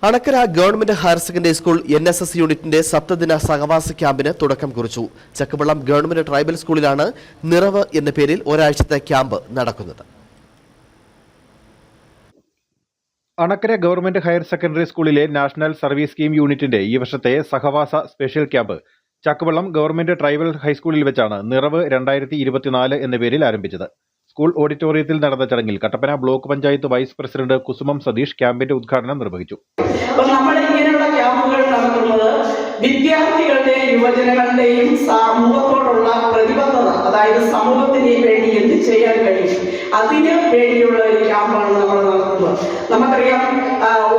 Anakkara government higher secondary school NSS യൂണിറ്റിന്റെ സപ്തദിന സഹവാസ ക്യാമ്പിന് തുടക്കം കുറിച്ചു. ചക്കുവള്ളം ഗവൺമെന്റ് ട്രൈബൽ സ്കൂളിലാണ് നിറവ് എന്ന പേരിൽ ഒരാഴ്ചത്തെ ക്യാമ്പ് നടക്കുന്നത്. അണക്കര ഗവൺമെന്റ് ഹയർ സെക്കൻഡറി സ്കൂളിലെ നാഷണൽ സർവീസ് സ്കീം യൂണിറ്റിന്റെ ഈ വർഷത്തെ സഹവാസ special camp Chakkuvallam government tribal ഹൈസ്കൂളിൽ വെച്ചാണ് നിറവ് 2024 എന്ന പേരിൽ ആരംഭിച്ചത്. സ്കൂൾ ഓഡിറ്റോറിയത്തിൽ നടന്ന ചടങ്ങിൽ Kattappana block panchayat vice president Kusumam Satheesh ക്യാമ്പിന്റെ ഉദ്ഘാടനം നിർവഹിച്ചു. നമ്മൾ ഇങ്ങനെയുള്ള ക്യാമ്പുകൾ നടത്തുന്നത് വിദ്യാർത്ഥികളുടെയും യുവജനങ്ങളുടെയും സമൂഹത്തോടുള്ള പ്രതിബദ്ധത, അതായത് സമൂഹത്തിന് വേണ്ടി എന്ത് ചെയ്യാൻ കഴിയും അതിന് വേണ്ടിയുള്ള ഒരു ക്യാമ്പാണ് നമ്മൾ നടത്തുന്നത്. നമുക്കറിയാം,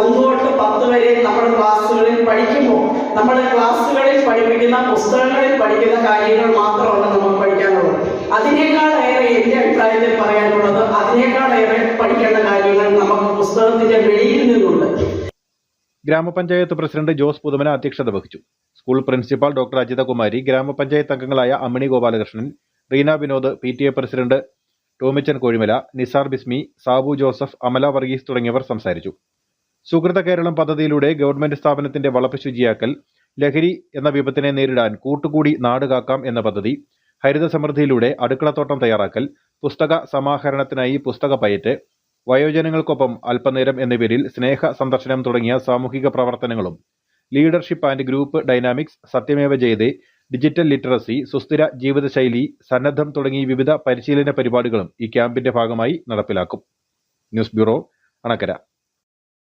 1 തൊട്ട് 10 വരെ നമ്മൾ ക്ലാസ്സുകളിൽ പഠിക്കുമ്പോൾ നമ്മൾ ക്ലാസ്സുകളിൽ പഠിപ്പിക്കുന്ന പുസ്തകങ്ങളിൽ പഠിക്കുന്ന കാര്യങ്ങൾ മാത്രമല്ല നമുക്ക് പഠിക്കാനുള്ളത്. അതിനേക്കാളേറെ എന്റെ അഭിപ്രായത്തിൽ പറയാനുള്ളത്, അതിനേക്കാളേറെ പഠിക്കേണ്ട കാര്യങ്ങൾ നമുക്ക് പുസ്തകത്തിന്റെ വെളിയിൽ നിന്നുണ്ട്. ഗ്രാമപഞ്ചായത്ത് പ്രസിഡന്റ് ജോസ് പുതുമന അധ്യക്ഷത വഹിച്ചു. സ്കൂൾ പ്രിൻസിപ്പാൾ ഡോക്ടർ അജിതകുമാരി, ഗ്രാമപഞ്ചായത്ത് അംഗങ്ങളായ അമ്മിണി ഗോപാലകൃഷ്ണൻ, റീന വിനോദ്, PTA പ്രസിഡന്റ് ടോമിച്ചൻ കോഴിമല, നിസാർ ബിസ്മി, സാബു ജോസഫ്, അമല വർഗീസ് തുടങ്ങിയവർ സംസാരിച്ചു. സുഹൃത കേരളം പദ്ധതിയിലൂടെ ഗവൺമെന്റ് സ്ഥാപനത്തിന്റെ വളപ്പ് ശുചിയാക്കൽ, ലഹരി എന്ന വിപത്തിനെ നേരിടാൻ കൂട്ടുകൂടി നാട് കാക്കാം എന്ന പദ്ധതി, ഹരിത സമൃദ്ധിയിലൂടെ അടുക്കളത്തോട്ടം തയ്യാറാക്കൽ, പുസ്തക സമാഹരണത്തിനായി പുസ്തക പയറ്റ്, വയോജനങ്ങൾക്കൊപ്പം അല്പനേരം എന്ന പേരിൽ സ്നേഹ സന്ദർശനം തുടങ്ങിയ സാമൂഹിക പ്രവർത്തനങ്ങളും, ലീഡർഷിപ്പ് ആൻഡ് ഗ്രൂപ്പ് ഡൈനാമിക്സ്, സത്യമേവ ജയതേ, ഡിജിറ്റൽ ലിറ്ററസി, സുസ്ഥിര ജീവിതശൈലി, സന്നദ്ധം തുടങ്ങി വിവിധ പരിശീലന പരിപാടികളും ഈ ക്യാമ്പിന്റെ ഭാഗമായി നടപ്പിലാക്കും. News bureau, Anakkara.